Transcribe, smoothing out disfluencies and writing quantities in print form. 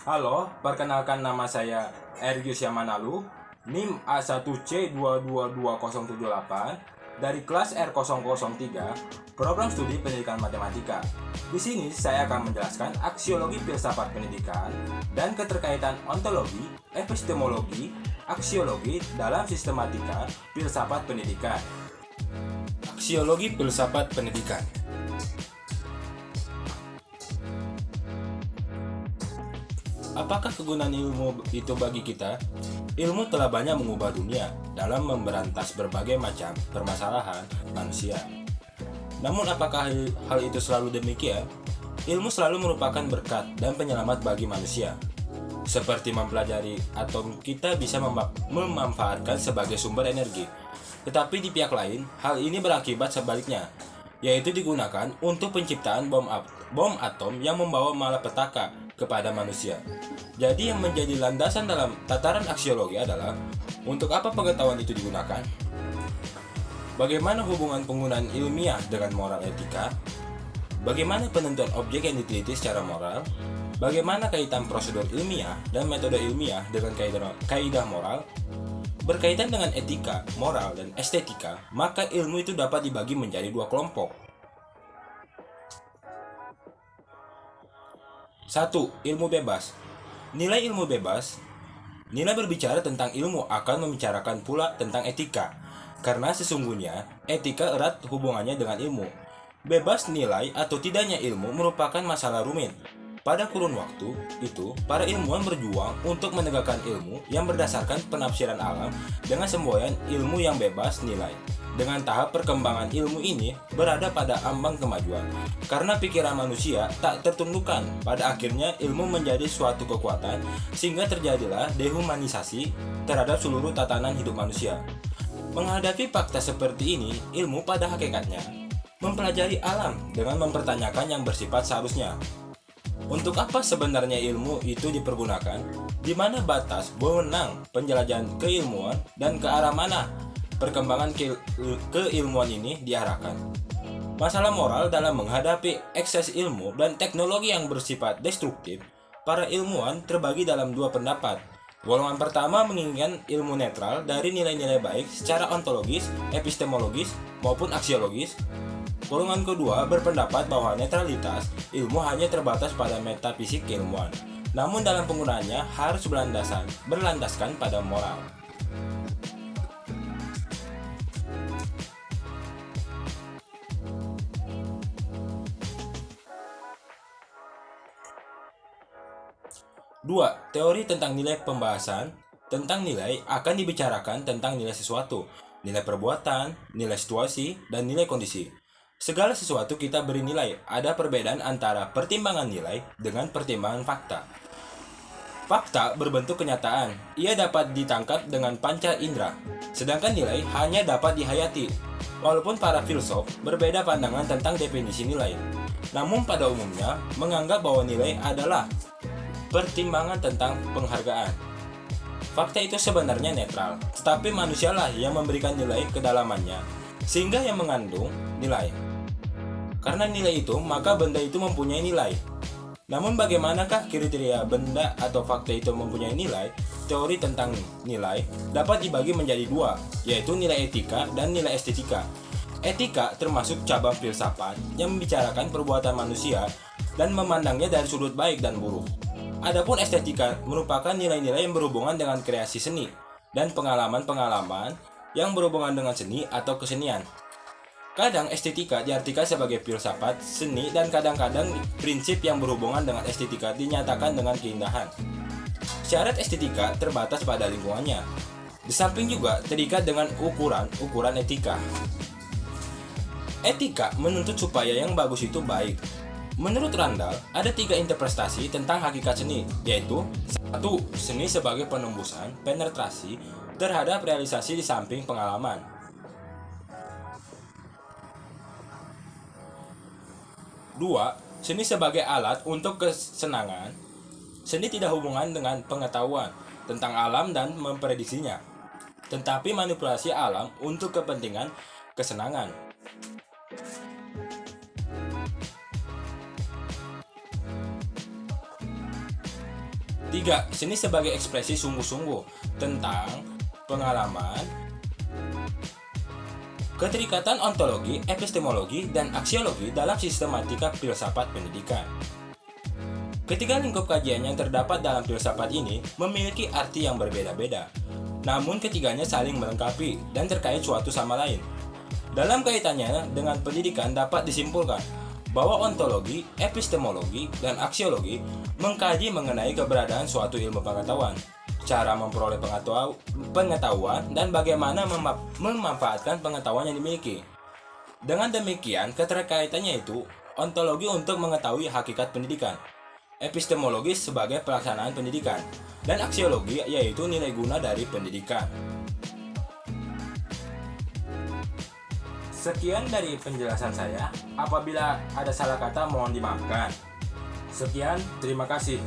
Halo, perkenalkan nama saya Ergius Yamanalu, NIM A1C222078 dari kelas R003, Program Studi Pendidikan Matematika. Di sini saya akan menjelaskan aksiologi filsafat pendidikan dan keterkaitan ontologi, epistemologi, aksiologi dalam sistematika filsafat pendidikan. Aksiologi filsafat pendidikan. Apakah kegunaan ilmu itu bagi kita? Ilmu telah banyak mengubah dunia dalam memberantas berbagai macam permasalahan manusia. Namun apakah hal itu selalu demikian? Ilmu selalu merupakan berkat dan penyelamat bagi manusia. Seperti mempelajari atom, kita bisa memanfaatkan sebagai sumber energi. Tetapi di pihak lain, hal ini berakibat sebaliknya, yaitu digunakan untuk penciptaan bom atom yang membawa malapetaka kepada manusia. Jadi yang menjadi landasan dalam tataran aksiologi adalah untuk apa pengetahuan itu digunakan? Bagaimana hubungan penggunaan ilmiah dengan moral etika? Bagaimana penentuan objek yang diteliti secara moral? Bagaimana kaitan prosedur ilmiah dan metode ilmiah dengan kaidah moral? Berkaitan dengan etika, moral, dan estetika, maka ilmu itu dapat dibagi menjadi dua kelompok. 1. Ilmu bebas. Nilai ilmu bebas. Nilai berbicara tentang ilmu akan membicarakan pula tentang etika, karena sesungguhnya etika erat hubungannya dengan ilmu. Bebas nilai atau tidaknya ilmu merupakan masalah rumit. Pada kurun waktu itu, para ilmuwan berjuang untuk menegakkan ilmu yang berdasarkan penafsiran alam dengan semboyan ilmu yang bebas nilai. Dengan tahap perkembangan ilmu ini berada pada ambang kemajuan, karena pikiran manusia tak tertundukkan. Pada akhirnya ilmu menjadi suatu kekuatan, sehingga terjadilah dehumanisasi terhadap seluruh tatanan hidup manusia. Menghadapi fakta seperti ini, ilmu pada hakikatnya mempelajari alam dengan mempertanyakan yang bersifat seharusnya. Untuk apa sebenarnya ilmu itu dipergunakan? Di mana batas wewenang penjelajahan keilmuan dan ke arah mana perkembangan keilmuan ini diarahkan? Masalah moral dalam menghadapi ekses ilmu dan teknologi yang bersifat destruktif, para ilmuwan terbagi dalam dua pendapat. Golongan pertama menginginkan ilmu netral dari nilai-nilai baik secara ontologis, epistemologis, maupun aksiologis. Golongan kedua berpendapat bahwa netralitas ilmu hanya terbatas pada metafisik keilmuan, namun dalam penggunaannya harus berlandaskan pada moral. Dua, teori tentang nilai. Pembahasan tentang nilai akan dibicarakan tentang nilai sesuatu, nilai perbuatan, nilai situasi, dan nilai kondisi. Segala sesuatu kita beri nilai. Ada perbedaan antara pertimbangan nilai dengan pertimbangan fakta. Fakta berbentuk kenyataan. Ia dapat ditangkap dengan panca indera, sedangkan nilai hanya dapat dihayati. Walaupun para filsuf berbeda pandangan tentang definisi nilai, namun pada umumnya menganggap bahwa nilai adalah pertimbangan tentang penghargaan. Fakta itu sebenarnya netral, tetapi manusialah yang memberikan nilai kedalamannya, sehingga yang mengandung nilai. Karena nilai itu, maka benda itu mempunyai nilai. Namun bagaimanakah kriteria benda atau fakta itu mempunyai nilai? Teori tentang nilai dapat dibagi menjadi dua, yaitu nilai etika dan nilai estetika. Etika termasuk cabang filsafat yang membicarakan perbuatan manusia dan memandangnya dari sudut baik dan buruk. Adapun estetika merupakan nilai-nilai yang berhubungan dengan kreasi seni dan pengalaman-pengalaman yang berhubungan dengan seni atau kesenian. Kadang estetika diartikan sebagai filsafat seni dan kadang-kadang prinsip yang berhubungan dengan estetika dinyatakan dengan keindahan. Syarat estetika terbatas pada lingkungannya. Di samping juga terikat dengan ukuran etika. Etika menuntut supaya yang bagus itu baik. Menurut Randall, ada 3 interpretasi tentang hakikat seni, yaitu 1. Seni sebagai penembusan, penetrasi terhadap realisasi di samping pengalaman. 2. Seni sebagai alat untuk kesenangan. Seni tidak hubungan dengan pengetahuan tentang alam dan memprediksinya, tetapi manipulasi alam untuk kepentingan kesenangan. 3. Seni sebagai ekspresi sungguh-sungguh tentang pengalaman, keterikatan ontologi, epistemologi, dan aksiologi dalam sistematika filsafat pendidikan. Ketiga lingkup kajian yang terdapat dalam filsafat ini memiliki arti yang berbeda-beda, namun ketiganya saling melengkapi dan terkait suatu sama lain. Dalam kaitannya dengan pendidikan dapat disimpulkan bahwa ontologi, epistemologi, dan aksiologi mengkaji mengenai keberadaan suatu ilmu pengetahuan, cara memperoleh pengetahuan, dan bagaimana memanfaatkan pengetahuan yang dimiliki. Dengan demikian, keterkaitannya itu ontologi untuk mengetahui hakikat pendidikan, epistemologi sebagai pelaksanaan pendidikan, dan aksiologi yaitu nilai guna dari pendidikan. Sekian dari penjelasan saya. Apabila ada salah kata mohon dimaafkan. Sekian, terima kasih.